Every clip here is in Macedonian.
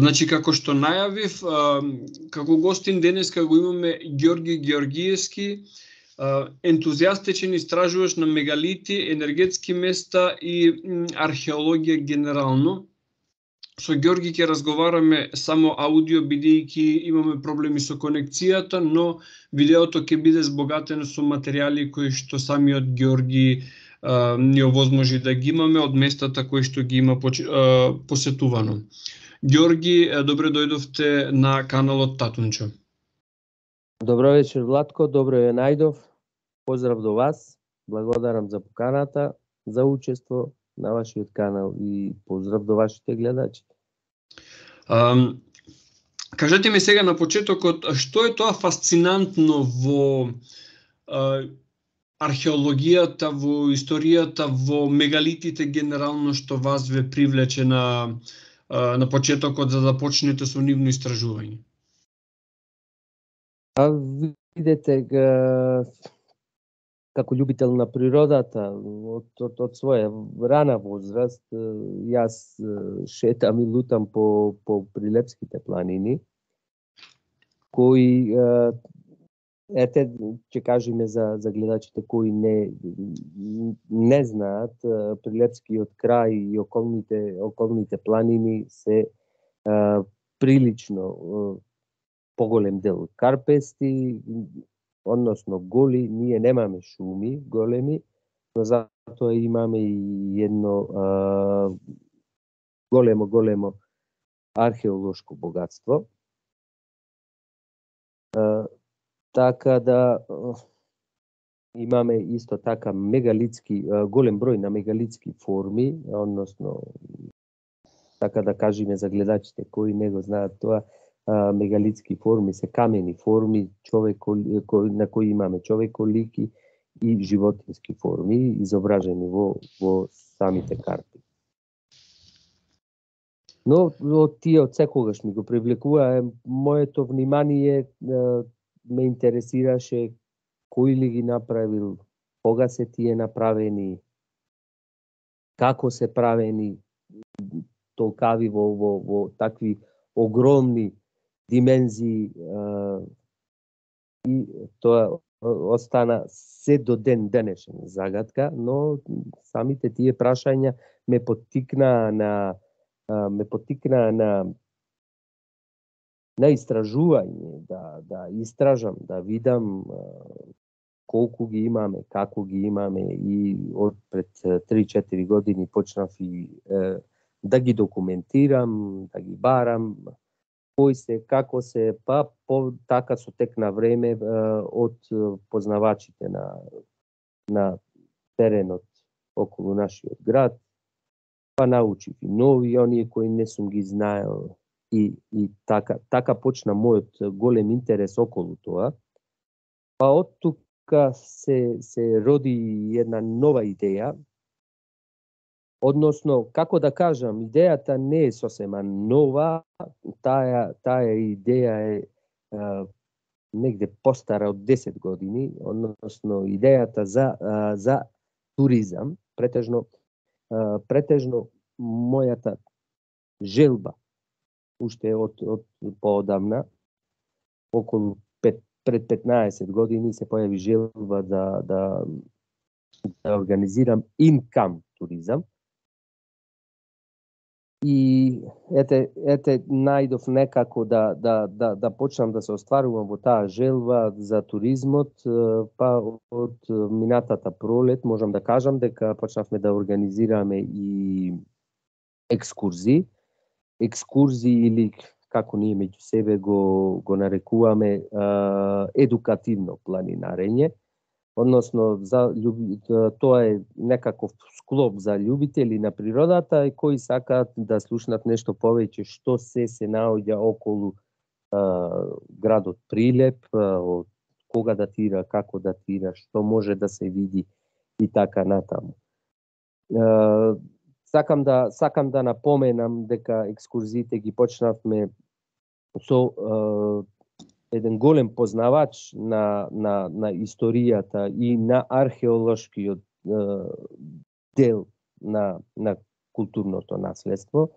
Значи, како што најавив, како гостин денеска го имаме Ѓорги Ѓоргиевски, ентузијастичен истражувач на мегалити, енергетски места и археологија генерално. Со Ѓорги ќе разговараме само аудио, бидејќи имаме проблеми со конекцијата, но видеото ќе биде збогатено со материјали кои што самиот Ѓорги ни овозможи да ги имаме од местата кои што ги има посетувано. Ѓорги, добре дојдовте на каналот Татунчо. Добро вечер, Владко, добро ја најдов. Поздрав до вас, благодарам за поканата, за учество на вашиот канал и поздрав до вашите гледачи. Кажете ми сега на почетокот, што е тоа фасцинантно во археологијата, во историјата, во мегалитите генерално, што вас ве привлече на почетокот за да почнете со нивно истражување? Видете, како љубител на природата, од своја рана возраст, јас шетам и лутам по Прилепските планини, кои, ќе кажеме за гледачите кои не знаат, Прилепскиот крај и околните планини се прилично поголем дел карпести, односно голи. Ние немаме шуми големи, но затоа имаме и едно големо археолошко богатство. Така да имаме исто така голем број на мегалитски форми, односно, така да кажеме за гледачите кои не го знаат тоа, мегалитски форми се камени форми, на кои имаме човеколики и животински форми изображени во самите карти. Но од тие од секогаш ми го привлекува, моето внимание ме интересираше кој ли ги направил, кога се тие направени, како се правени, толкави во такви огромни димензии, и тоа остана се до ден денешен загадка, но самите тие прашања ме поттикнаа на истражување, да истражам, да видам колку ги имаме, како ги имаме, и од пред 3-4 години почнав и да ги документирам, да ги барам, кои се, како се, па така со тек на време од познавачите на теренот околу нашиот град, па научив и нови, оние кои не сум ги знаел, и така почна мојот голем интерес околу тоа. Па од тука се роди една нова идеја, односно, како да кажам, идејата не е сосема нова, таа идеја е негде постара од 10 години, односно идејата за туризам, претежно мојата желба, уште од поодамна, околу пред 15 години се појави желба да организирам инкам туризам. И ете најдов некако да почнам да се остварувам во таа желба за туризмот, па од минатата пролет можам да кажам дека почнавме да организираме и екскурзии или како ние меѓу себе го нарекуваме едукативно планинарење, односно тоа е некаков склоп за љубители на природата и кои сакаат да слушнат нешто повеќе што се наоѓа околу градот Прилеп, од кога датира, како датира, што може да се види и така натаму. Сакам да напоменам дека екскурзиите ги почнавме со еден голем познавач на историјата и на археолошкиот дел на културното наследство.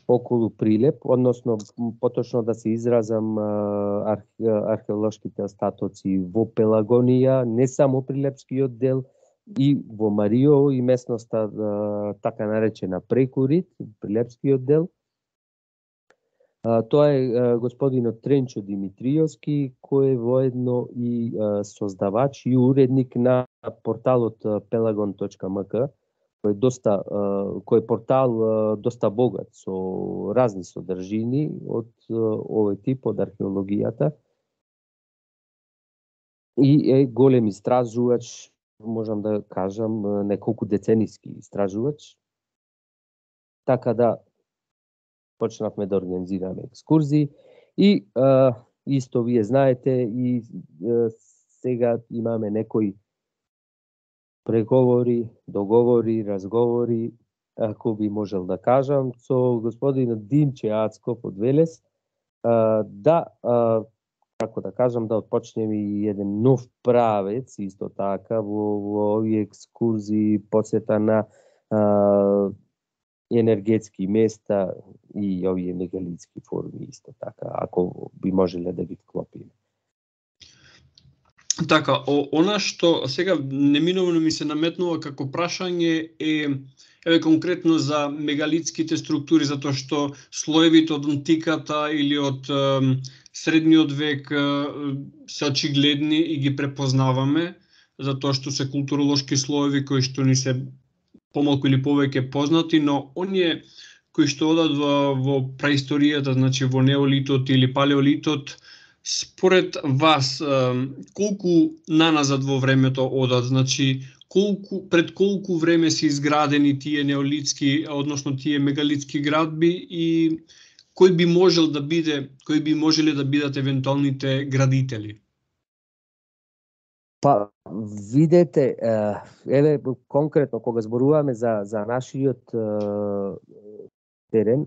околу Прилеп, односно поточно да се изразам археолошките остатоци во Пелагонија, не само Прилепскиот дел, и во Мариово и местноста така наречена Прекурит, Прилепскиот дел. Тоа е господинот Тренчо Димитриевски, кој е воедно и создавач и уредник на порталот pelagon.mk, кој е портал доста богат со разни содржини од овој тип, од археологијата. И е голем истражувач, можам да кажам, неколку деценијски истражувач. Така да почнавме да организираме екскурзии и исто вие знаете и сега имаме некои преговори, договори, разговори, ако би можел да кажам, со господинот Димче Ацков од Велес, да, како да кажам, да отпочнеме и еден нов правец, исто така, во овие екскурзии, посета на енергетски места и овие мегалитски форми, исто така, ако би можеле да ги вклопиме. Така, она што сега неминовно ми се наметнува како прашање е конкретно за мегалитските структури, затоа што слоевите од антиката или од средниот век се очигледни и ги препознаваме, затоа што се културолошки слоеви кои што ни се помалку или повеќе познати, но оние кои што одат во праисторијата, значи во неолитот или палеолитот, според вас, колку наназад во времето одат, значи пред колку време се изградени тие неолитски, односно тие мегалитски градби и кој би можеле да бидат евентуалните градители? Па, видете, еве конкретно кога зборуваме за нашиот терен,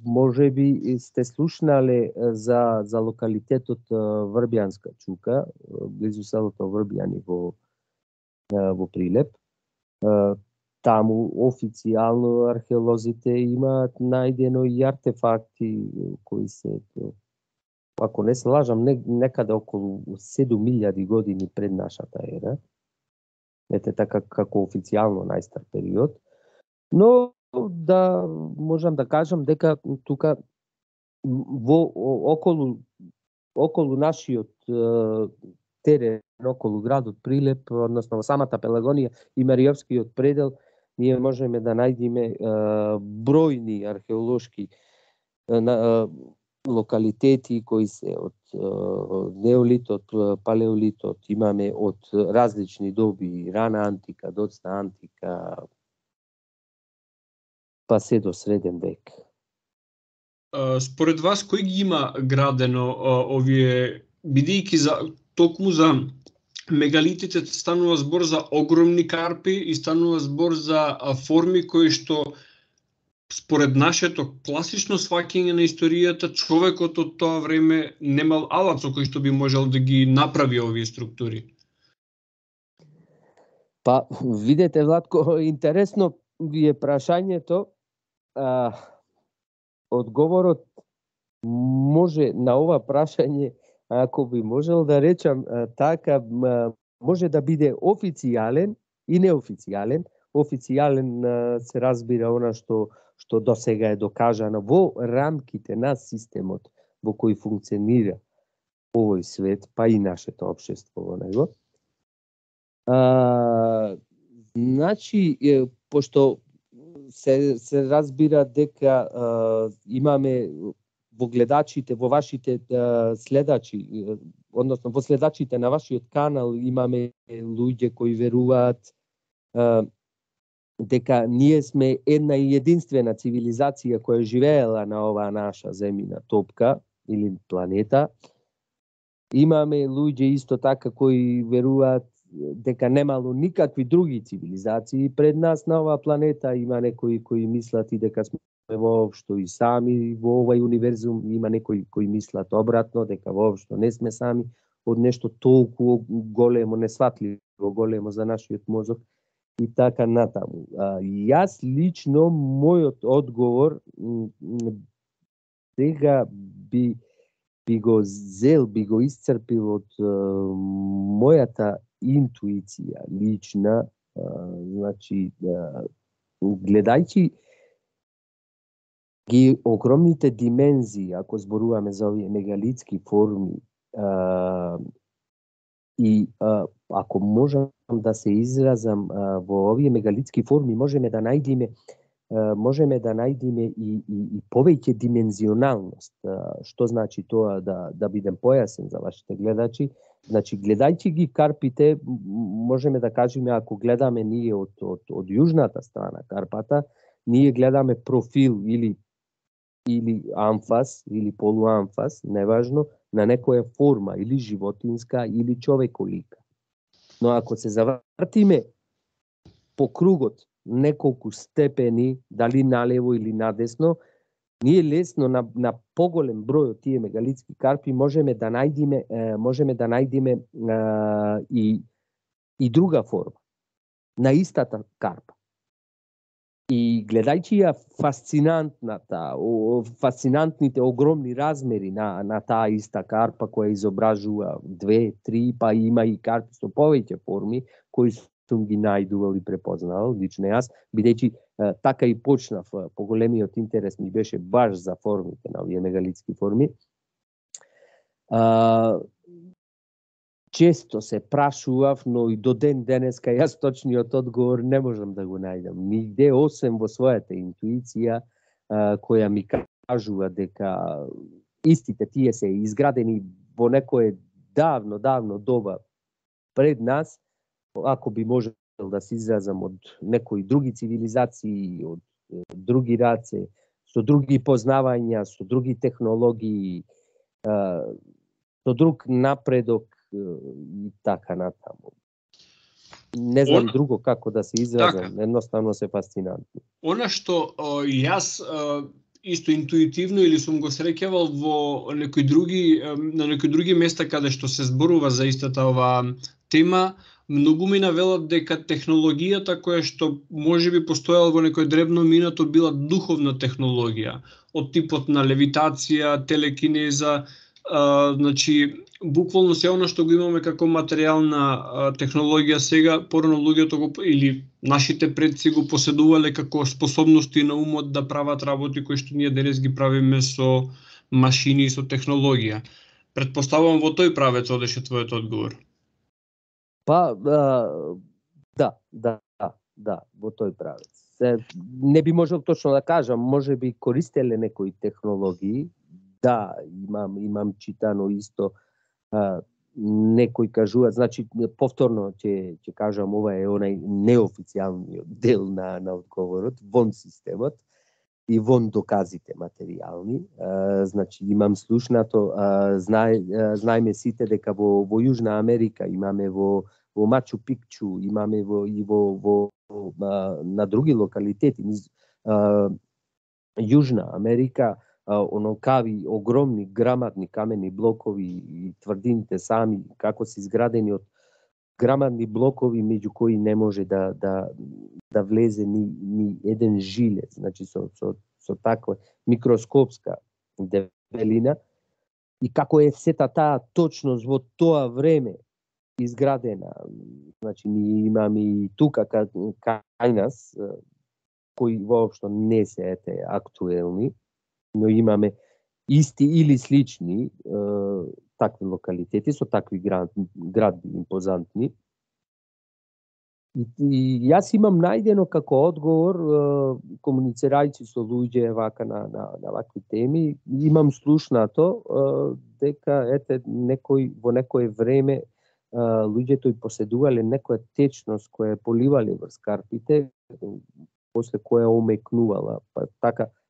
може би сте слушнале за локалитетот Врбјанска чука, близу селото Врбјани во Прилеп. Таму официјално археолозите имаат најдено и артефакти кои се, ако не се лажам, некаде околу 7000 години пред нашата ера. Ете така како официјално најстар период. Но да можам да кажам дека тука околу нашиот терен, околу градот Прилеп, односно во самата Пелагонија и Мариовскиот предел, ние можеме да најдеме бројни археолошки локалитети кои се од неолитот, палеолитот, имаме од различни доби, рана антика, доцна антика, па се до среден век. Според вас, кој ги има градено овие, бидејќи токму за мегалитите станува збор за огромни карпи и станува збор за форми кои што според нашето класично сваќање на историјата, човекот од тоа време немал алат со кој што би можел да ги направи овие структури? Па, видете, Владко, интересно ви е прашањето. Одговорот може на ова прашање, ако би можел да речам така, може да биде официјален и неофицијален. Официјален се разбира она што досега е докажано во рамките на системот во кој функционира овој свет, па и нашето општество во него. Значи, пошто се разбира дека имаме во гледачите, во вашите следачи, односно во следачите на вашиот канал имаме луѓе кои веруваат дека ние сме една и единствена цивилизација која живеела на оваа наша земјина топка или планета. Имаме луѓе исто така кои веруваат дека немало никакви други цивилизации пред нас на оваа планета. Има некои кои мислат и дека сме воопшто и сами во овај универзум. Има некои кои мислат обратно, дека воопшто не сме сами од нешто толку големо, несватливо големо за нашиот мозок. и така натаму. Јас лично, мојот одговор сега би го зел, би го исцрпил од мојата интуиција лична, значи, гледајќи ги огромните димензии, ако зборуваме за овие мегалитски форми, и ако можам да се изразам во овие мегалитски форми, можеме да најдеме и повеќе димензионалност. Што значи тоа, да бидем појасен за вашите гледачи? Значи, гледајќи ги карпите, можеме да кажеме, ако гледаме ние од јужната страна карпата, ние гледаме профил или амфас, или полуамфас, неважно, на некоја форма, или животинска, или човеколика. Но ако се завртиме по кругот неколку степени, дали налево или надесно, ние лесно на поголем број од тие мегалитски карпи можеме да најдеме и друга форма на истата карпа. И гледајќи ја фасцинантните огромни размери на таа иста карпа која изображува 2, 3, па има и карпи со повеќе форми кои сум ги најдувал и препознавал, лично јас, бидејќи така и почнав, поголемиот интерес ми беше баш за формите на овие мегалитски форми. Често се прашував, но и до ден денеска јас точниот одговор не можам да го најдам нигде, освен во својата интуиција, која ми кажува дека истите тие се изградени во некое давно доба пред нас, ако би можел да се изразам од некои други цивилизации, од други раце, со други познавања, со други технологии, со друг напредок и така натаму. Не знам друго како да се изразам, така. Едноставно се фасцинантни. Она што јас исто интуитивно или сум го среќавал во на некои други места каде што се зборува за истата оваа тема, многу ми навелат дека технологијата која што можеби постоела во некој древно минато била духовна технологија, од типот на левитација, телекинеза, значи буквално се она што го имаме како материјална технологија сега, порано луѓето или нашите предци го поседувале како способности на умот да прават работи кои што ние денес ги правиме со машини и со технологија. Претпоставувам во тој правец одеше твојот одговор. Па, да, во тој правец. Не би можел точно да кажам, може би користеле некои технологии, да, имам читано исто, некој кажува, значи повторно ќе кажам, ова е онај неофицијалниот дел на одговорот, вон системот и вон доказите материјални. Значи имам слушнато, знаеме сите дека во Јужна Америка имаме во Мачу Пикчу, имаме на други локалитети, Јужна Америка, онолкави огромни грамадни камени блокови и тврдините сами како се изградени од грамадни блокови меѓу кои не може да влезе ни еден жилец, значи со таква микроскопска дебелина, и како е сета таа точност во тоа време изградена. Значи ние имаме и тука кај нас кои воопшто не се актуелни, но имаме исти или слични такви локалитети со такви градби импозантни. И јас имам најдено како одговор, комуницирајќи со луѓе вака на вакви теми, имам слушнато дека во некое време луѓето и поседувале некоја течност која поливале врз карпите, после која омекнувала, па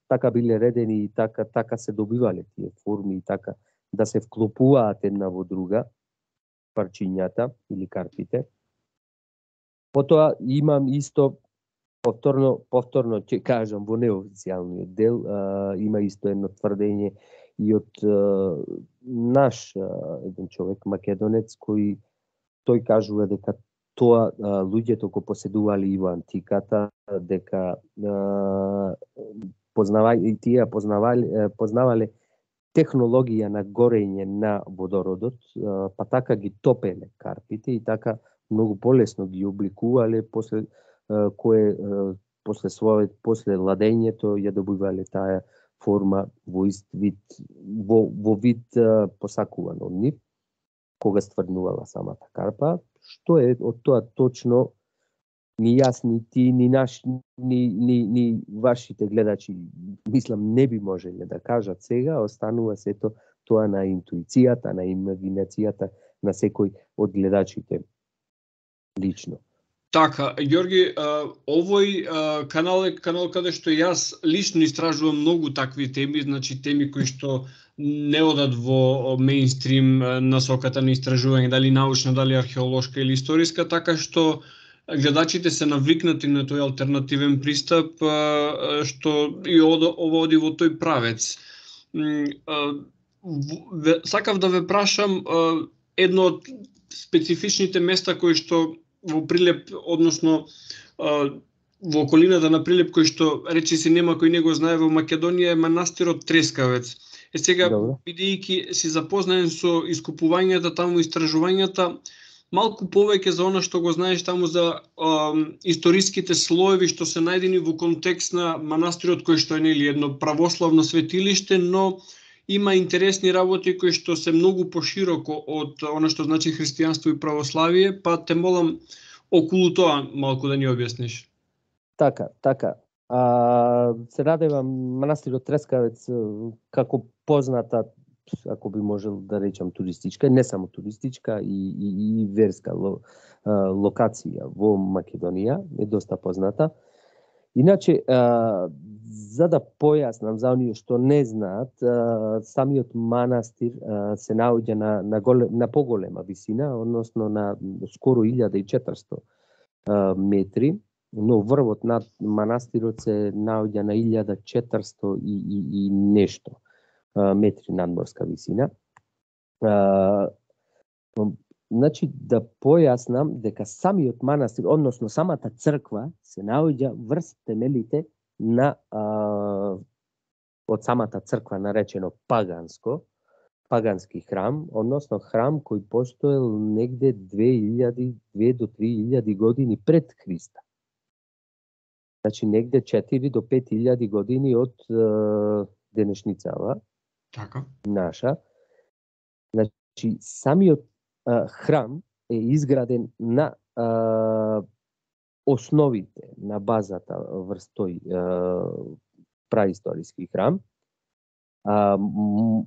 така биле редени и така се добивале тие форми и така да се вклопуваат една во друга парчињата или карпите. Потоа имам исто, повторно ќе кажам, во неофицијалниот дел, има исто едно тврдење и од наш еден човек, македонец, тој кажува дека тоа луѓето кои поседувале и во антиката, дека познавале технологија на горење на водородот, па така ги топеле карпите и така многу полесно ги обликувале после после ладењето ја добивале таа форма во вид посакуван од нив кога стврднувала самата карпа. Што е од тоа точно, ни јас, ни ти, ни вашите гледачи, мислам, не би можеле да кажат сега, останува сето тоа на интуицијата, на имагинацијата на секој од гледачите лично. Така, Ѓорги, овој канал е канал каде што јас лично истражувам многу такви теми, значи теми кои што не одат во мејнстрим насоката на истражување, дали научна, дали археолошка или историска, така што гледачите се навикнати на тој алтернативен пристап, што и ово оди во тој правец. Сакав да ве прашам едно од специфичните места кои што во Прилеп, односно во околината на Прилеп, кој што речиси нема кој не го знае во Македонија, е манастирот Трескавец. Сега, бидејќи си запознаен со искупувањата таму, истражувањата, малку повеќе за она што го знаеш таму за историските слоеви што се најдени во контекст на манастирот кој што е нели едно православно светилиште, но има интересни работи кои што се многу пошироко од она што значи христијанство и православие, па те молам околу тоа малку да ни објасниш. Така. Се радева манастирот Трескавец како позната, ако би можел да речам, туристичка, не само туристичка, и верска локација во Македонија, е доста позната. Иначе, за да појаснам за оние што не знаат, самиот манастир се наоѓа на поголема висина, односно на скоро 1400 метри, но врвот над манастирот се наоѓа на 1400 и нешто метри надморска висина. Значи, да појаснам дека самиот манастир, односно самата црква, се наоѓа врз темелите на од самата црква наречено пагански храм, односно храм кој постоел негде 2 до 3000 години пред Христа. Значи негде 4 до 5000 години од денешницава. Така. Наша. Значи самиот храм е изграден на основите, на базата врз тој праисториски храм.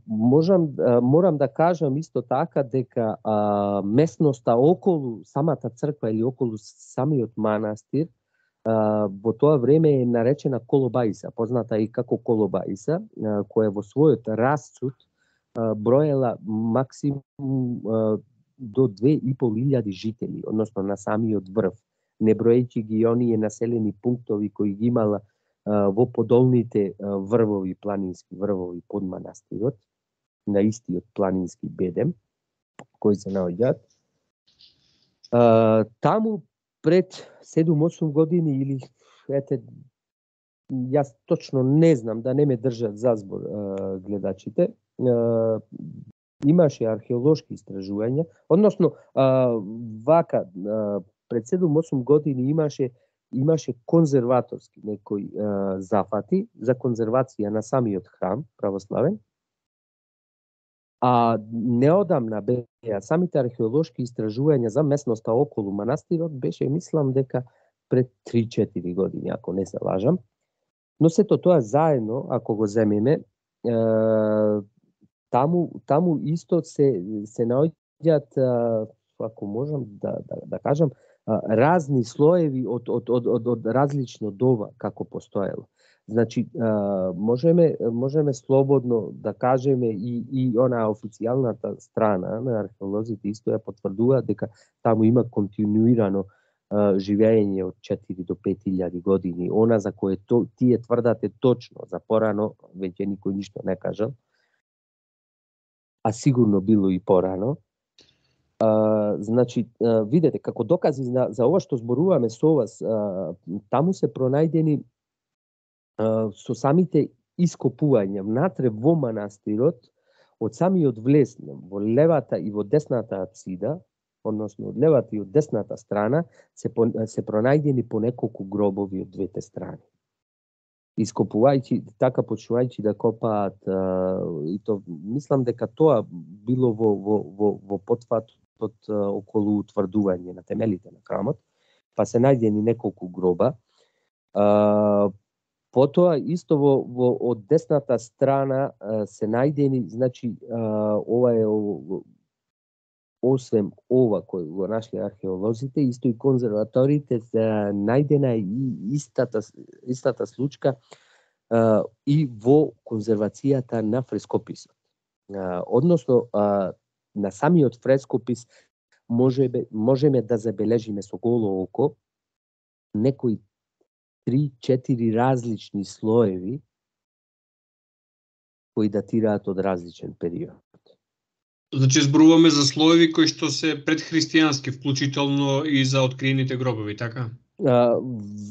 Морам да кажам исто така дека местноста околу самата црква или околу самиот манастир во тоа време е наречена Колобајса, позната и како Колобајса, која во својот расцут броела максимум до 2500 жители, односно на самиот врв, не броејќи ги оние населени пунктови кои ги имала во подолните врвови, планински врвови под манастирот, на истиот планински бедем, кои се наоѓаат. Таму пред 7-8 години, или јас точно не знам, да не ме држат за збор гледачите, имаше археолошки истражувања, односно вака пред 7-8 години имаше конзерваторски некои зафати за конзервација на самиот храм православен. А неодамна беа самите археолошки истражувања за местноста околу манастирот, беше, мислам дека пред 3-4 години, ако не се лажам. Но сето тоа заедно, ако го земеме, таму исто се наоѓаат, ако можам да кажам, разни слоеви од различно доба како постоело. Значи, можеме слободно да кажеме и она официјалната страна на археолозите исто ја потврдува дека таму има континуирано живење од 4 до 5000 години. Она за кое тие тврдате точно, за порано веќе никој ништо не кажал, а сигурно било и порано. Значи, видете, како докази за ова што зборуваме со вас, таму се пронајдени со самите ископувања внатре во манастирот, од самиот влез во левата и во десната апсида, односно од левата и од десната страна, се пронајдени по неколку гробови од двете страни. Ископувајќи, така почнувајќи да копаат, и то мислам дека тоа било во потфатот околу утврдување на темелите на храмот, па се најдени неколку гроба. Потоа исто од десната страна се најдени, значи ова е освен ова кој го нашли археолозите, исто и конзерваторите се најдена и истата случка и во конзервацијата на фрескописот. Односно, на самиот фрескопис можеме да забележиме со голо око некои 3-4 различни слоеви кои датираат од различен период. Значи зборуваме за слоеви кои што се предхристијански, вклучително и за откриените гробови, така?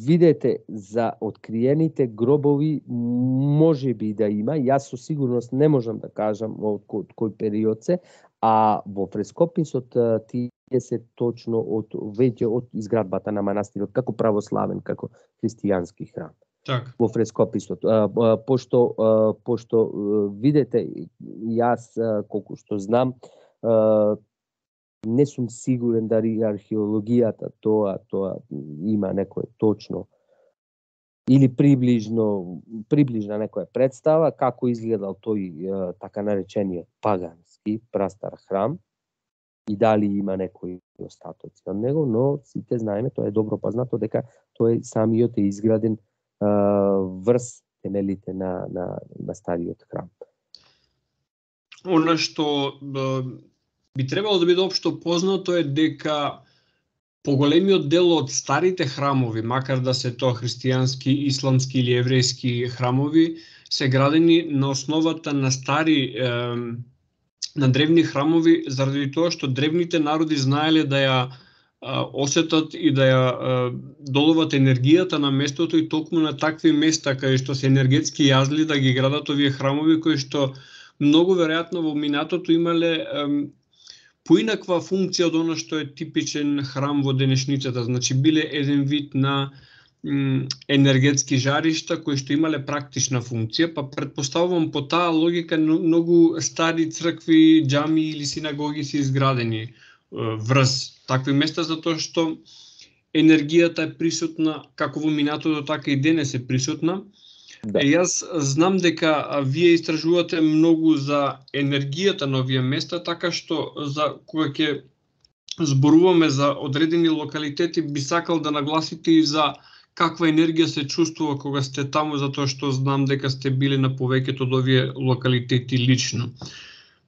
Видете, за откриените гробови може би да има, јас со сигурност не можам да кажам од кој период се, а во фрескописот тие се точно веќе од изградбата на манастирот како православен, како христијански храм. Так. Во фрескописот. Пошто видете, јас колку што знам, не сум сигурен дали археологијата тоа има некое точно или приближна некоја представа како изгледал тој така наречениот пагански прастар храм и дали има некои остатоци од него, но сите знаеме, тоа е добро познато дека тој самиот е изграден врз темелите на стариот храм. Она што би требало да биде општо познато е дека поголемиот дел од старите храмови, макар да се тоа христијански, исламски или еврејски храмови, се градени на основата на на древни храмови, заради тоа што древните народи знаеле да ја осетат и да ја доловат енергијата на местото и токму на такви места каде што се енергетски јазли да ги градат овие храмови кои што многу веројатно во минатото имале поинаква функција од она што е типичен храм во денешницата, значи биле еден вид на енергетски жаришта кои што имале практична функција, па претпоставувам по таа логика многу стари цркви, џами или синагоги се изградени врз такви места, затоа што енергијата е присутна како во минатото, така и денес е присутна. Да. Јас знам дека вие истражувате многу за енергијата на овие места, така што кога ќе зборуваме за одредени локалитети, би сакал да нагласите и за каква енергија се чувствува кога сте таму, затоа што знам дека сте биле на повеќето од овие локалитети лично.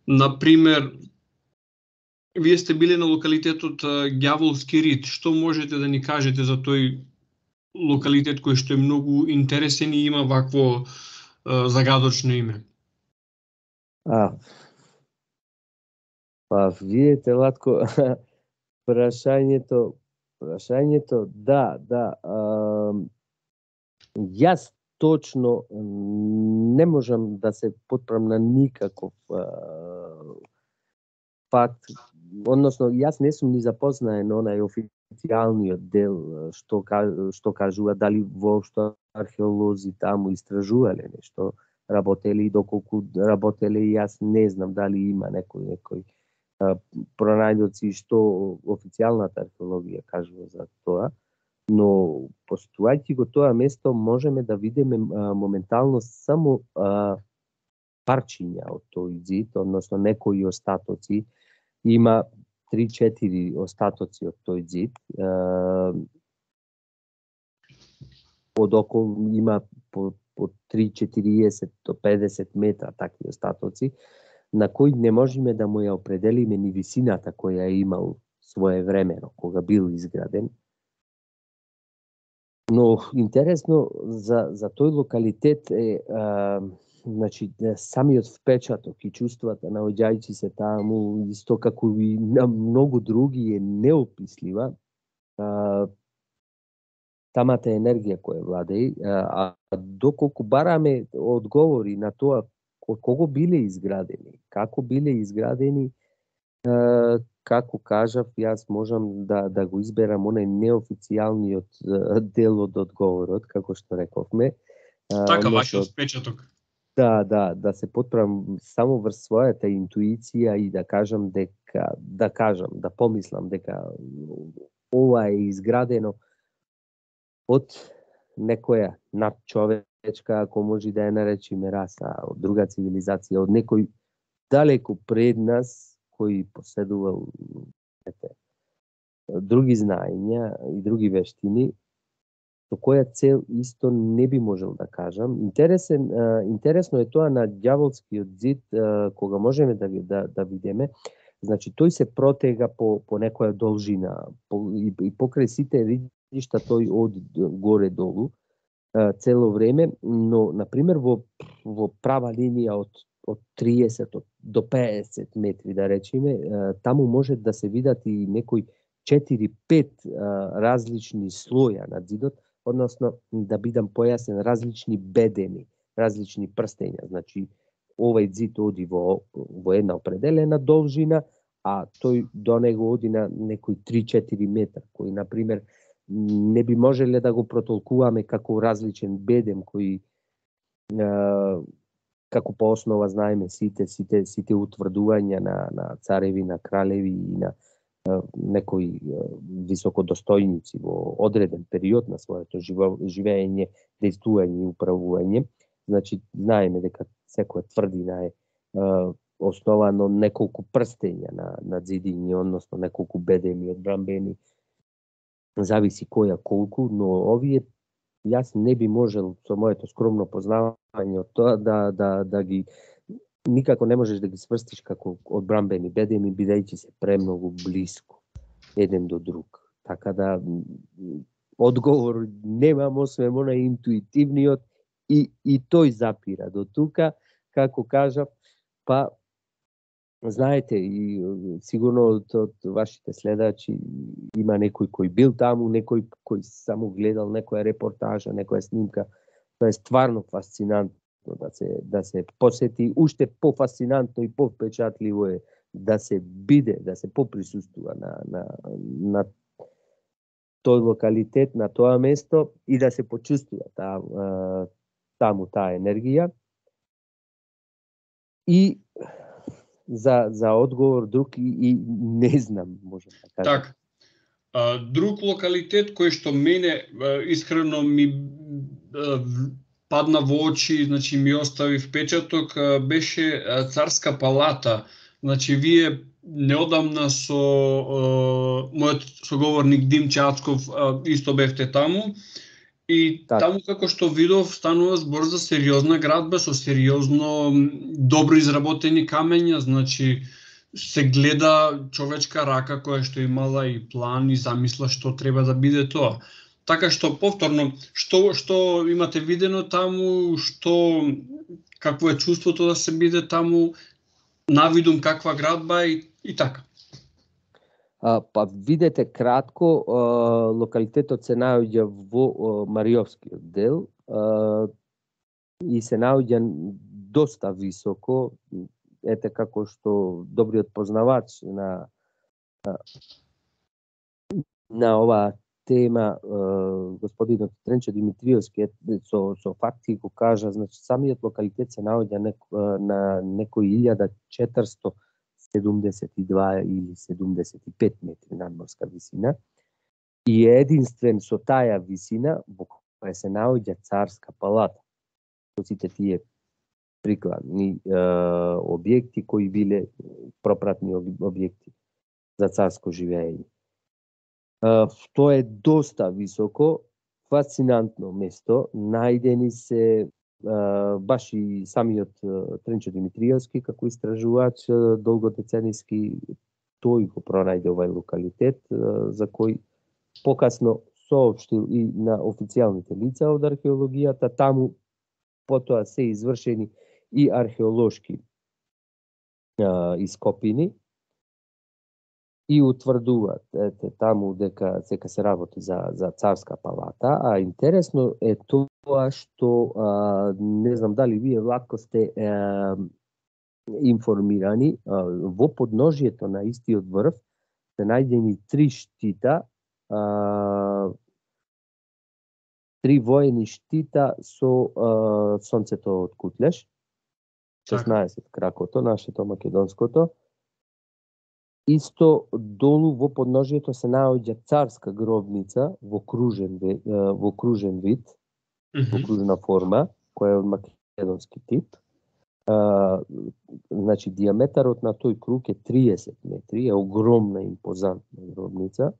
Например, вие сте биле на локалитетот Ѓаволски рид. Што можете да ни кажете за тој локалитет кој што е многу интересен и има вакво загадочно име? Па видите, Латко, прашањето, да. Јас точно не можам да се потпрам на никаков факт, односно јас не сум ни запознаен онај официјалниот дел што кажува дали воопшто археолози таму истражувале нешто, работеле и доколку работеле, јас не знам дали има некој пронајдоци што официјалната археологија кажува за тоа, но посетувајќи го тоа место можеме да видиме моментално само парчиња од тој зид, односно некои остатоци. Има 3-4 остатоци од тој зид. Од околу има по 3-40 до 50 метра такви остатоци, на кои не можеме да му ја определиме ни висината која е имал своевремено кога бил изграден. Но интересно за тој локалитет е значи самиот впечаток и чувствата наоѓајќи се таму, исто како и на многу други, е неопислива. Самата енергија која владеи, а доколку бараме одговори на тоа од кого биле изградени, како биле изградени, како кажав, јас можам да го изберам онај неофицијалниот дел од одговорот, како што рековме. Така, вашиот впечаток. Да се потправам само врз својата интуиција и да кажам да помислам дека ова е изградено од некоја надчовечка, ако може да ја наречеме раса, од друга цивилизација, од некој далеку пред нас кој поседувал други знаења и други вештини, со која цел исто не би можел да кажам. Интересно е тоа на ѓаволскиот зид, кога можеме да видиме, значи тој се протега по некоја должина и покрај сите ридишта тој од горе долу цело време, но на пример во права линија од 30 до 50 метри, да речеме, таму може да се видат и некои 4-5 различни слоја на зидот, односно, да бидам појасен, различни бедеми, различни прстења. Значи, овај зид оди во една определена должина, а тој до него оди на некои 3-4 метра, кој, например, не би можеле да го протолкуваме како различен бедем, кој, како по основа знаеме сите утврдувања на цареви, на кралеви и на некои високодостојници во одреден период на своето живење, действување и управување. Значи, знаеме дека секоја тврдина е основано неколку прстења на зидиња, односно неколку бедеми одбранбени, зависи која колку, но овие јас не би можел со моето скромно познавање од тоа да ги никако не можеш да ги сврстиш како одбранбени бедеми, бидејќи се премногу блиску еден до друг. Така да одговор немам, освен онај интуитивниот, и тој запира до тука, како кажав, па знаете, и сигурно од вашите следачи има некој кој бил таму, некој кој само гледал некоја репортажа, некоја снимка. Тоа е стварно фасцинантно да се посети, уште пофасцинантно и повпечатливо е да се биде, да се поприсуствува на тој локалитет, на тоа место и да се почувствува таму таа енергија. И за одговор друг и не знам, можам да кажам. Так. Друг локалитет кој што мене искрено ми падна во очи, значи ми остави впечаток, беше Царска палата. Значи вие неодамна со мојот соговорник Дим Чацков исто бевте таму. И таму, како што видов, станува збор за сериозна градба со сериозно добро изработени камења, значи се гледа човечка рака која што имала и план и замисла што треба да биде тоа. Така што повторно, што имате видено таму, какво е чувството да се биде таму, навидум каква градба и така. Па видете кратко, локалитетот се наоѓа во Мариовскиот дел и се наоѓа доста високо, ете како што добриот познавач на оваа тема, господинот Тренчо Димитриевски, со факти го кажа, значи самиот локалитет се наоѓа на некои 1472 или 75 метри надморска висина и е единствен со таа висина во која се наоѓа Царска палата. Со сите тие прикладни објекти кои биле пропратни објекти за царско живење. Тоа е доста високо, фасцинантно место, најдени се баш и самиот Тренчо Димитриевски како истражувач долгодеценијски, тој го пронајде овај локалитет, за кој покасно соопштил и на официјалните лица од археологијата. Таму потоа се извршени и археолошки ископини и утврдуваат таму дека се работи за царска палата, а интересно е тоа што не знам дали вие латко сте информирани, во подножието на истиот врв се најдени 3 штита, 3 воени штита со сонцето од Кутлеш, 16 кракото, нашето македонското. Исто долу во подножието се наоѓа царска гробница во кружен вид, во кружна форма, која е од македонски тип. Значи, диаметарот на тој круг е 30 метри, е огромна, импозантна гробница.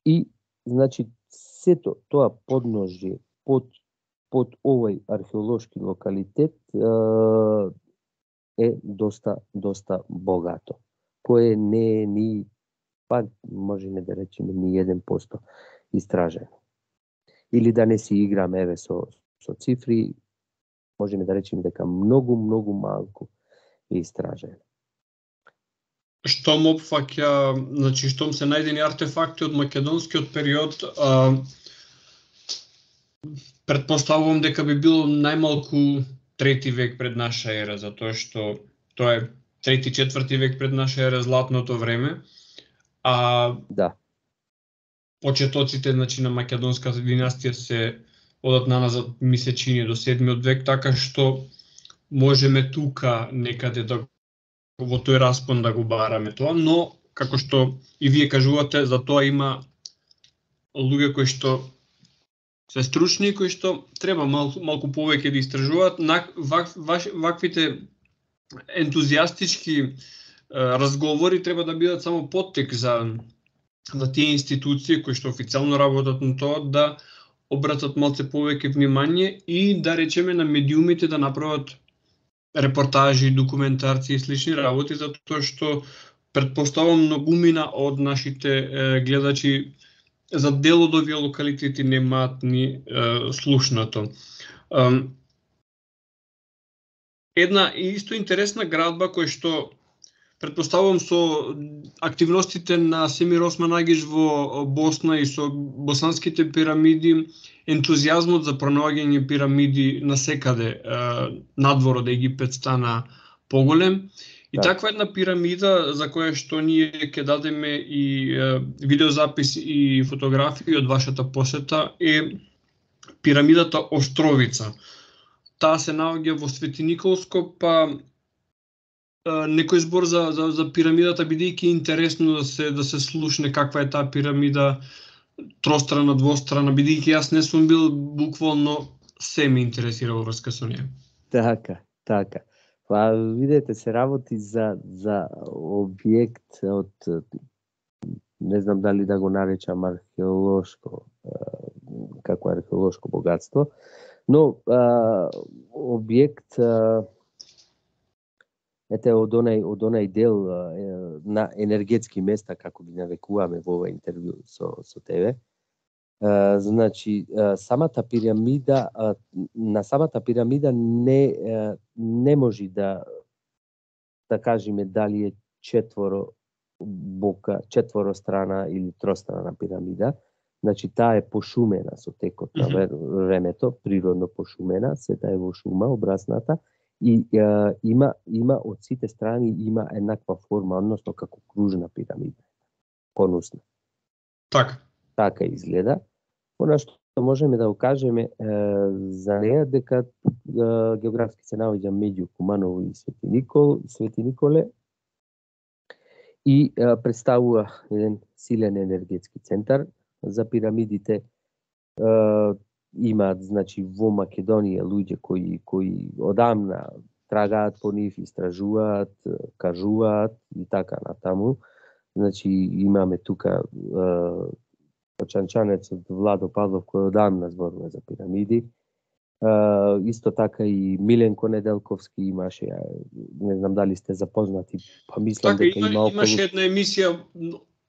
И, значи, сето тоа подножје под овој археолошки локалитет е доста богато, кое не е ни, па можеме да речеме, ни 1% истражено. Или да не си играме еве со цифри, можеме да речеме дека многу малку е истражено. Штом опфаќа, значи штом се најдени артефакти од македонскиот период, претпоставувам дека би било најмалку 3 век пред наша ера, затоа што тоа е 3-4 век пред наша ера, златното време. Да. Почетоците, значи, на македонската династија се одат наназад мисечини до 7 век, така што можеме тука некаде да во тој распон да го бараме тоа, но како што и вие кажувате, за тоа има луѓе кои што се стручни, кои што треба малку повеќе да истражуваат. Ваквите ентузијастички разговори треба да бидат само поттик за тие институции кои што официјално работат на тоа да обратат малце повеќе внимание и да речеме на медиумите да направат репортажи, документарци и слични работи, затоа што претпоставувам многумина од нашите гледачи за дел од овие локалитети немаат ни слушнато. Една исто интересна градба која што претпоставувам со активностите на Семир Осман Агиш во Босна и со босанските пирамиди, ентузијазмот за пронаоѓање пирамиди насекаде надвор од Египет стана поголем. И таква една пирамида за која што ние ќе дадеме и видеозапис и фотографии од вашата посета е пирамидата Островица. Таа се наоѓа во Свети Николско, па некој збор за пирамидата, бидејќи е интересно да се слушне каква е таа пирамида, тространа, двострана, бидејќи јас не сум бил, буквално се ме интересира во врска со неја. Така. Па видете, се работи за објект од, не знам дали да го наречам археолошко, како археолошко богатство, но објект од онај дел на енергетски места, како ги навекуваме во ова интервју со тебе. Значи, самата пирамида не може да кажеме дали е четворострана или тространа пирамида. Значи, таа е пошумена со текот на времето, природно пошумена, сета е во шума, обрасната, и има од сите страни има еднаква форма, односно како кружна пирамида, конусна. Така изгледа. Она што можеме да го кажеме за неја, дека географски се наоѓа меѓу Куманово и Свети Николе и представува еден силен енергетски центар. За пирамидите имаат, значи, во Македонија луѓе кои одамна трагаат по нив, истражуваат, кажуваат и така натаму. Значи, имаме тука Очанчанецот Владо Павлов кој одамна зборува за пирамиди. Исто така и Миленко Неделковски имаше, не знам дали сте запознати, па мислам дека имаше една емисија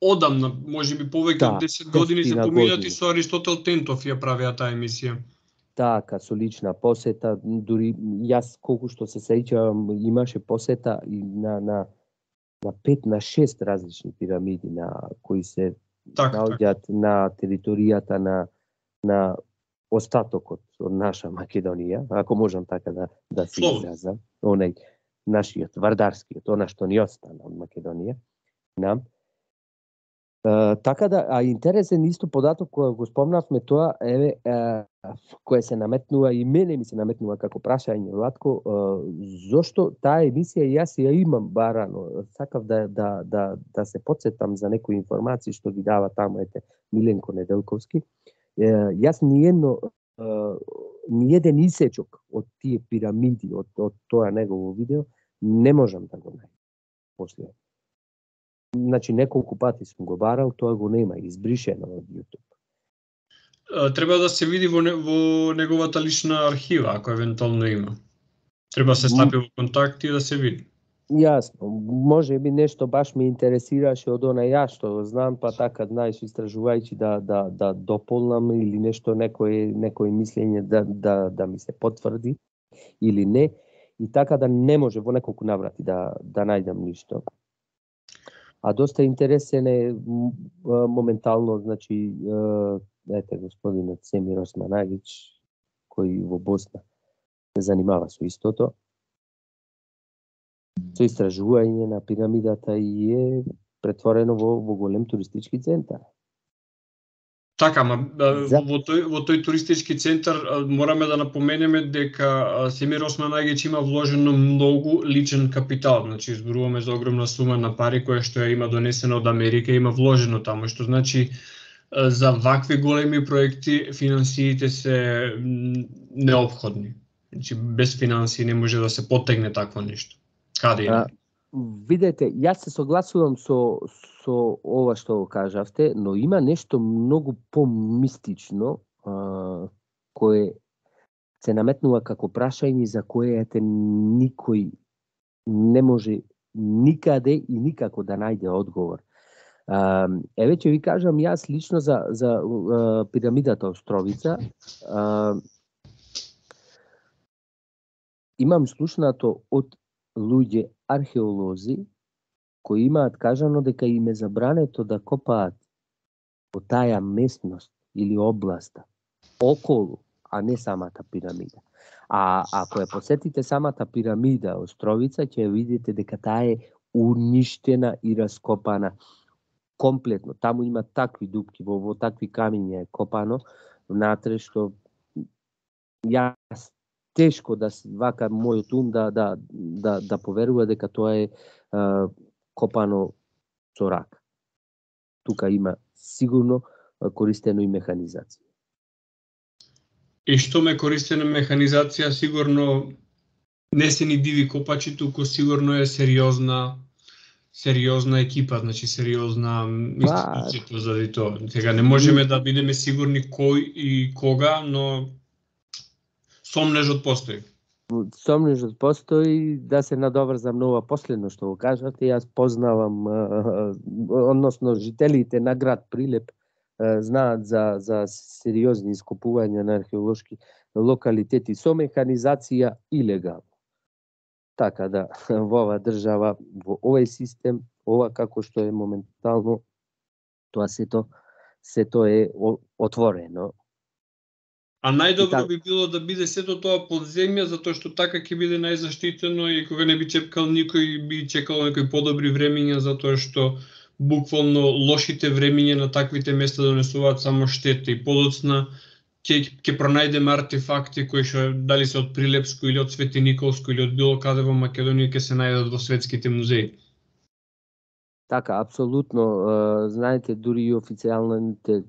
одамна, можеби повеќе од 10 години се поминати, со Аристотел Тентов ја правеа таа емисија. така со лична посета, дури јас колку што се сеќавам имаше посета и на 5 на 6 различни пирамиди кои се наоѓаат на територијата на остатокот од наша Македонија, ако можам така да се изразам, онај нашиот вардарскиот, она што ни остана од Македонија. Така да, а интересен исто податок кој го спомнавме, тоа е кој се наметнува и мене ми се наметнува како прашање, Владко, зошто таа емисија јас ја имам барано, сакав да се потсетам за некои информации што ги дава таму Миленко Неделковски. Јас ниеден исечок од тие пирамиди, од тоа негово видео, не можам да го најдам после. Значи, неколку пати сум го барал, тоа го нема, избришено од YouTube. Треба да се види во неговата лична архива, ако евентуално има. Треба се стапи во контакт и да се види. Јасно, може би нешто баш ме интересираше од она ја што знам, па така, знаеш, истражувајќи да дополнам или нешто, некој мислење да ми се потврди или не, и така да не може во неколку наврати да најдам ништо. А доста интересен е моментално, значи, господинот Семир Османагич, кој во Босна се занимава со истото, со истражување на пирамидата и е претворено во голем туристички центар. Така, во тој туристички центар мораме да напоменеме дека Семир Османагич има вложено многу личен капитал, значи зборуваме за огромна сума на пари која што ја има донесена од Америка, има вложено таму, што значи за вакви големи проекти финансиите се неопходни. Значи без финансии не може да се потегне такво нешто. Каде е? Видете, јас се согласувам со ова што го кажавте, но има нешто многу помистично кое се наметнува како прашање за кое никој не може никаде и никако да најде одговор. Еве ќе ви кажам јас лично за пирамидата Островица. Имам слушнато од луѓе археолози кои имаат кажано дека им е забрането да копаат во таа местност или областа околу, а не самата пирамида. А ако ја посетите самата пирамида Островица, ќе видите дека таа е уништена и раскопана комплетно. Таму има такви дупки, во такви камиња е копано внатре, што јас тешко да вака мојот ум да поверува дека тоа е копано со рака. Тука има сигурно користено и механизација. И што ме користена механизација, сигурно не се ни диви копачи, туку сигурно е сериозна екипа, значи сериозна институција заради тоа. Сега не можеме да бидеме сигурни кој и кога, но сомнежот постои. Сомнежот постои, да се надоврзам на ова последно што го кажавте. Јас познавам, односно жителите на град Прилеп знаат за сериозни ископувања на археолошки локалитети со механизација илегално. Така да во оваа држава, во овој систем, ова како што е моментално, тоа сето е отворено. А најдобро би било да биде сето тоа под земја, затоа што така ќе биде најзаштитено и кога не би чекал никој, би чекал некои подобри времиња, затоа што буквално лошите времиња на таквите места донесуваат само штета и подоцна ќе пронајдеме артефакти кои што дали се од Прилепско или од Свети Николско или од било каде во Македонија ќе се најдат во светските музеи. Така, апсолутно. Знаете, дури и официјалната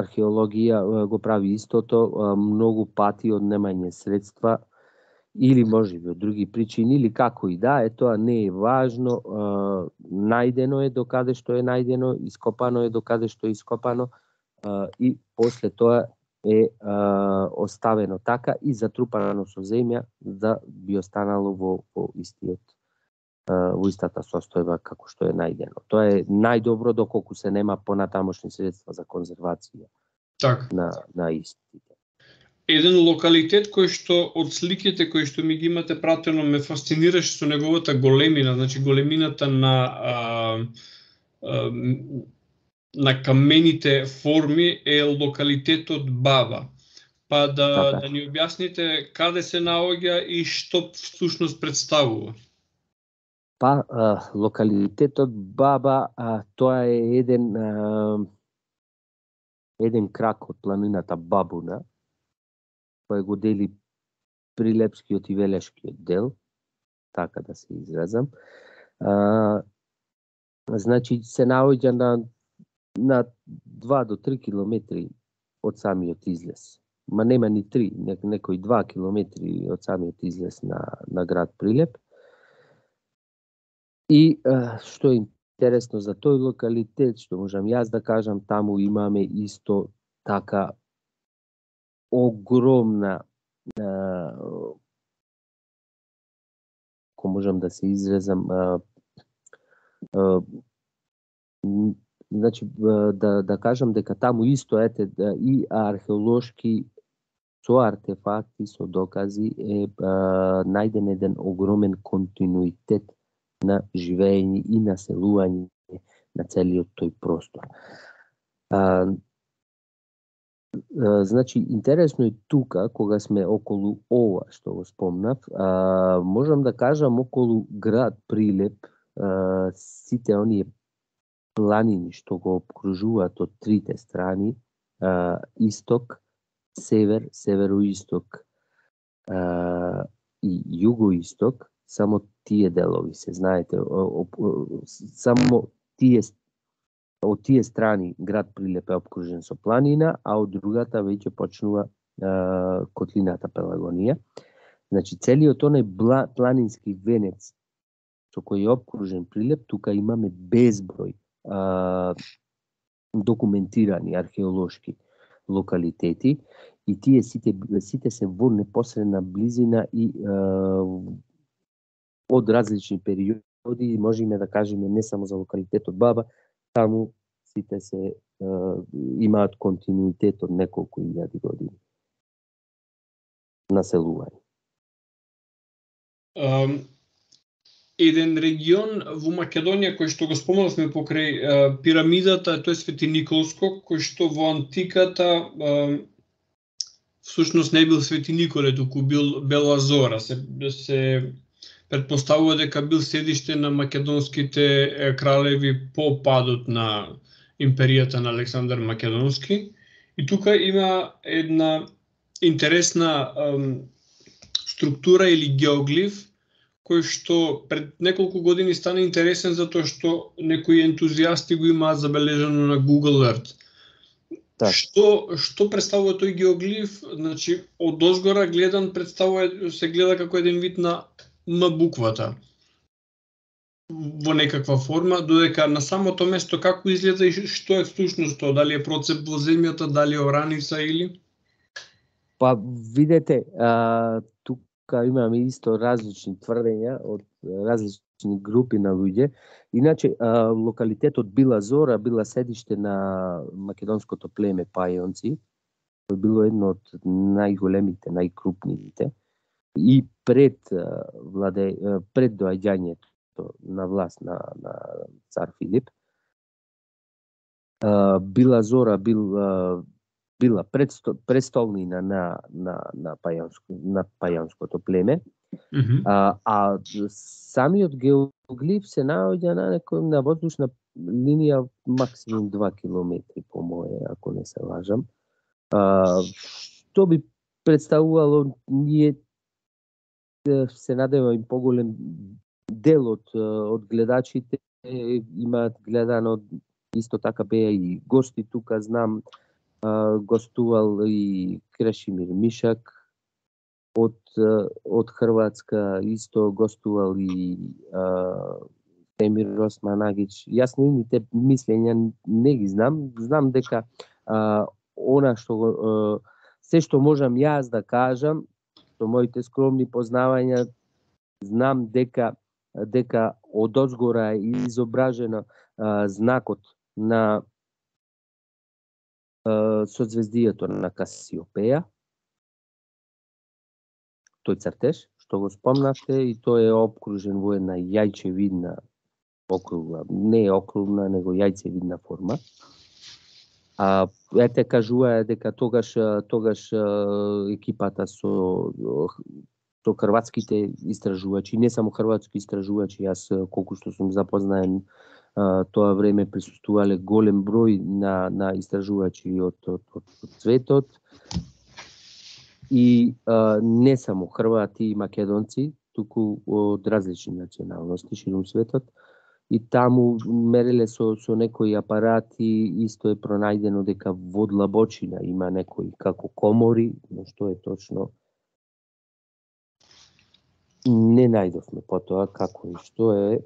археологија го прави истото, многу пати однемање средства или можеби од други причини, или како и да е, тоа не е важно. Најдено е докаде што е најдено, ископано е докаде што е ископано и после тоа е оставено така и затрупано со земја да би останало во истата состојба како што е најдено. Тоа е најдобро доколку се нема понатамошни средства за конзервација на истите. Еден локалитет кој што од сликите кои што ми ги имате пратено ме фасцинираше со неговата големина, значи големината на камените форми е локалитетот Баба. Па да ни објасните каде се наоѓа и што всушност представува. Па локалитетот Баба тоа е еден крак од планината Бабуна, кој го дели Прилепскиот и Велешкиот дел, така да се изразам. Значи се наоѓа на 2 до 3 километри од самиот излез. Ма нема ни 3, некои 2 километри од самиот излез на град Прилеп. И што е интересно за тој локалитет, што можам јас да кажам, таму имаме исто така огромна, ако можам да се изразам, значи да кажам дека таму исто и археолошки со артефакти, со докази е најден еден огромен континуитет на живење и населување на целиот тој простор. Значи, интересно е тука, кога сме околу ова што го спомнав, можам да кажам околу град Прилеп, сите оние планини што го обкружуваат од трите страни, исток, север, североисток и југоисток, само тие делови се знаете, само од тие страни град Прилеп е обкружен со планина, а од другата веќе почнува котлината Пелагонија. Значи целиот оној планински венец со кој е обкружен Прилеп, тука имаме безброј документирани археолошки локалитети и тие сите се во непосредна близина и од различни периоди, можеме да кажеме не само за локалитетот Баба, таму сите се имаат континуитет од неколку илјади години населување. Еден регион во Македонија кој што го спомнавме покрај пирамидата, тој Свети Николско, кој што во антиката всушност не бил Свети Николе, туку бил Бела Зора. Се претпоставува дека бил седиште на македонските кралеви по падот на империјата на Александар Македонски. И тука има една интересна структура или геоглиф, кој што пред неколку години стана интересен затоа што некои ентузијасти го имаат забележано на Google Earth. Так. Што представува тој геоглиф? Значи, од озгора гледан се гледа како еден вид на М буквата во некаква форма, додека на самото место како изгледа и што е всушност тоа, дали е процеп во земјата, дали е ораница или? Па видете, тука имаме исто различни тврдења од различни групи на луѓе. Иначе, локалитетот Била Зора била седиште на македонското племе Пајонци, кој било едно од најголемите, најкрупните. И пред доаѓањето на власт на цар Филип, Била Зора била престолнина на пајонското племе, а самиот геоглиф се наоѓа на воздушна линија максимум 2 километри по мое, ако не се лажам. Што би представувало, ние се надевам и поголем дел од гледачите имаат гледано, исто така беа и гости тука, знам, гостувал и Крешимир Мишак од Хрватска, исто гостувал и Темир Османагич. Јас нивните мислења не ги знам, знам дека она што се што можам јас да кажам, со моите скромни познавања, знам дека од озгора е изображено знакот на созвездието на Касиопеја, тој цртеж, што го спомнавте, и тој е обкружен во една јајчевидна округла, не округна, него јајцевидна форма. Ете кажува дека тогаш екипата со хрватските истражувачи, не само хрватски истражувачи, јас колку што сум запознаен, тоа време присуствувале голем број на истражувачи од светот, и не само хрвати и македонци, туку од различни националности ширум светот. И таму мереле со некои апарати, исто е пронајдено дека во длабочина има некои како комори, но што е точно не најдовме потоа како и што е.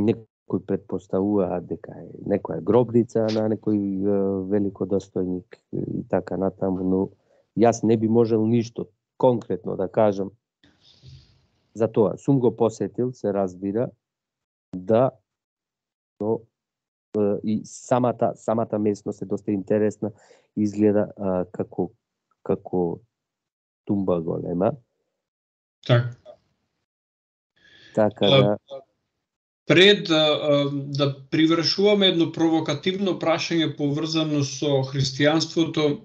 Некои предпоставуваат дека е некоја гробница на некој великодостојник и така натаму, но јас не би можел ништо конкретно да кажам за тоа. Сум го посетил, се разбира, да, но и самата местност е доста интересна, изгледа како тумба голема. Така да... Пред да привршуваме едно провокативно прашање поврзано со христијанството,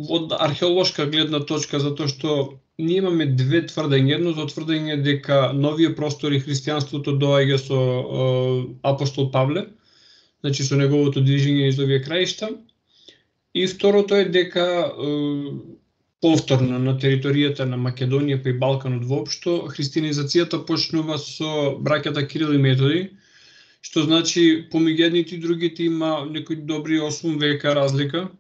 од археолошка гледна точка, затоа што ние имаме две тврдења. Едното тврдење дека новија простори христијанството доаѓа со апостол Павле, значи со неговото движење из овие краишта. И второто е дека повторно на територијата на Македонија па и Балканот воопшто христијанизацијата почнува со браќата Кирил и Методи, што значи помеѓу едните и другите има некои добри 8 века разлика.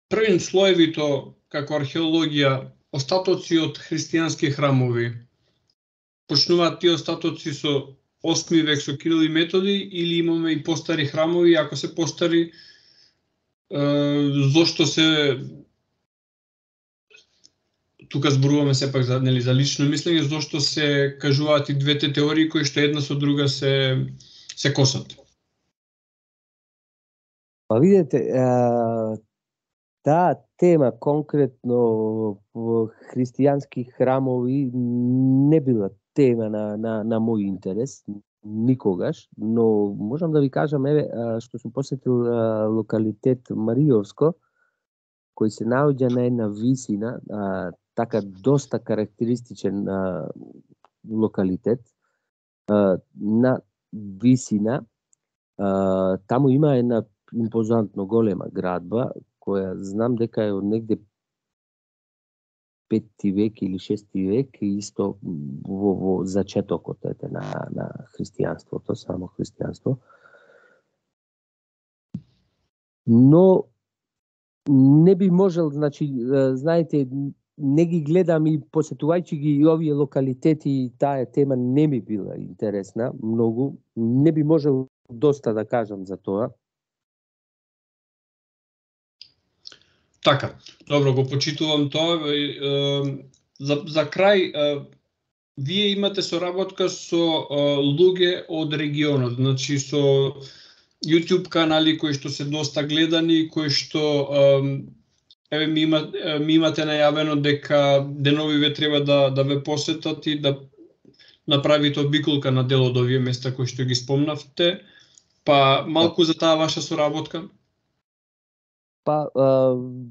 Првим слоевито како археологија остатоци од христијански храмови. Почнуваат тие остатоци со 8 век со Кирил и Методи, или имаме и постари храмови? Ако се постари, зошто се, тука зборуваме сепак за лично мислење, зошто се кажуваат и двете теории кои што една со друга се косат? Па видете, таа тема конкретно во христијански храмови не била тема на мој интерес никогаш, но можам да ви кажам, што сум посетил локалитет Маријовско, кој се наоѓа на една висина, така доста карактеристичен локалитет, на висина. Таму има една импозантно голема градба, која знам дека е од негде 5 век или 6 век, исто во зачетокот на христијанството, само христијанство. Но не би можел, значи, знаете, не ги гледам и посетувајќи ги и овие локалитети, таа тема не ми била интересна многу, не би можел доста да кажам за тоа. Така, добро, го почитувам тоа. За крај, вие имате соработка со луѓе од регионот, значи со YouTube канали кои што се доста гледани, кои што ми имате најавено дека деновиве треба да ве посетат и да направите обиколка на дел од овие места кои што ги спомнавте. Па малку за таа ваша соработка? Па,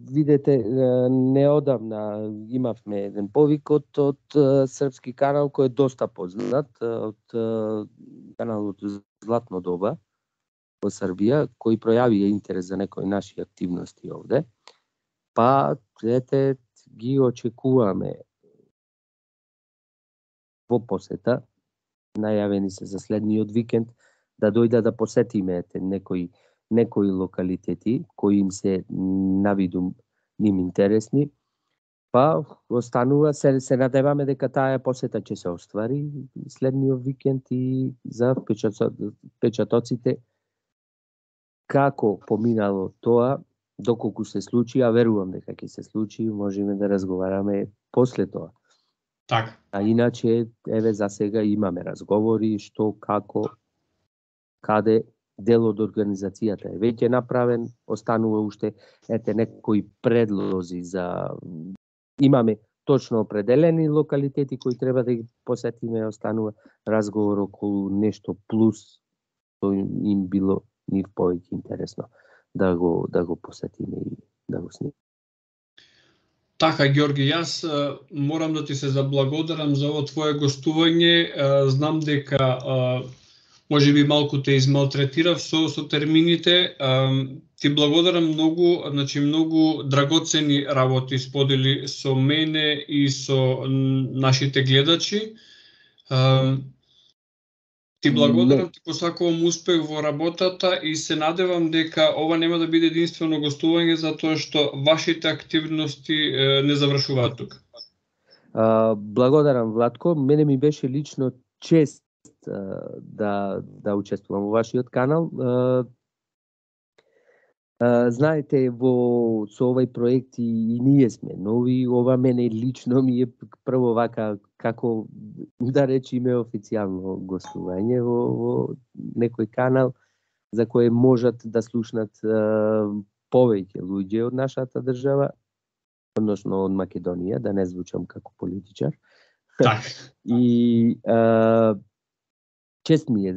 видете, неодамна имавме еден повик од српски канал кој е доста познат, од каналот Златно доба во Србија, кој пројави интерес за некои наши активности овде. Па, ете, ги очекуваме во посета, најавени се за следниот викенд, да дојда да посетиме некои локалитети кои им се навидум ним интересни. Па останува, се надеваме дека таа посета ќе се оствари следниот викенд, и за впечатоците како поминало тоа, доколку се случи, а верувам дека ќе се случи, можеме да разговараме после тоа. Така. А иначе, еве, за сега имаме разговори, што, како, каде. Дел од организацијата е веќе направен, останува уште некои предлози за Имаме точно определени локалитети кои треба да ги посетиме, останува разговор околу нешто плюс, што им било нив повеќе интересно да го посетиме и да го снимаме. Така, Ѓорги, јас морам да ти се заблагодарам за ово твое гостување. Знам дека може би малку те измалтретирав со термините. Ти благодарам многу, значи многу драгоцени работи сподели со мене и со нашите гледачи. Ти благодарам, ти посакувам успех во работата и се надевам дека ова нема да биде единствено гостување, затоа што вашите активности не завршуваат тука. Благодарам, Владко. Мене ми беше лично чест да учествувам во вашиот канал. Знаете, со овај проект и ние сме нови. Ова мене лично ми е прво вака, како да речеме официјално гостување во некој канал за кој можат да слушнат повеќе луѓе од нашата држава, односно од Македонија, да не звучам како политичар. Так. И чест ми е,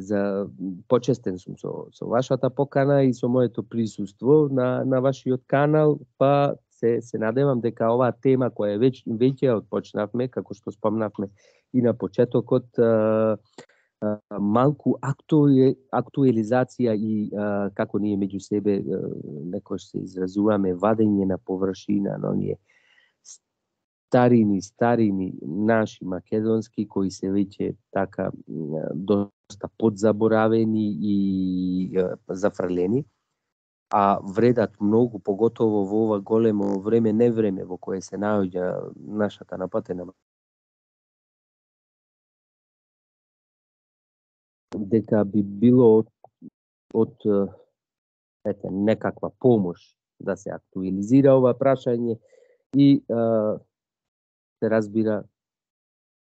почестен сум со вашата покана и со моето присуство на вашиот канал, па се надевам дека оваа тема која веќе отпочнавме, како што спомнавме и на почетокот, малку актуализација и како ние меѓу себе некош се изразуваме, вадење на површина на оние старини наши македонски кои се веќе така доста подзаборавени и зафрлени, а вредат многу, поготово во ова големо време во кое се наоѓа нашата напатена, дека би било од некаква помош да се актуализира ова прашање и се разбира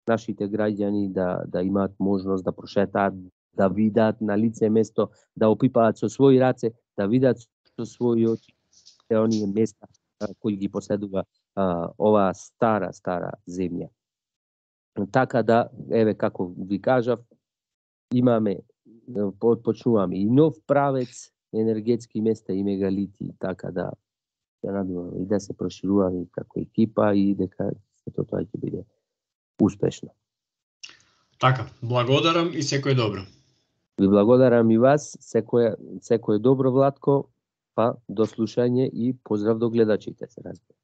нашите граѓани да имаат можност да прошетаат, да видат на лице место, да опипаат со своји раце, да видат со своји очи се оние места кои ги поседува оваа стара земја. Така да, еве како ви кажав, почнуваме и нов правец, енергетски места и мегалити, така да се надуваме и да се прошируваме како екипа и дека сето тоа ќе биде успешно. Така, благодарам и секој добро. Ви благодарам и вас, секој добро, Владко, па до слушање и поздрав до гледачите, се разбира.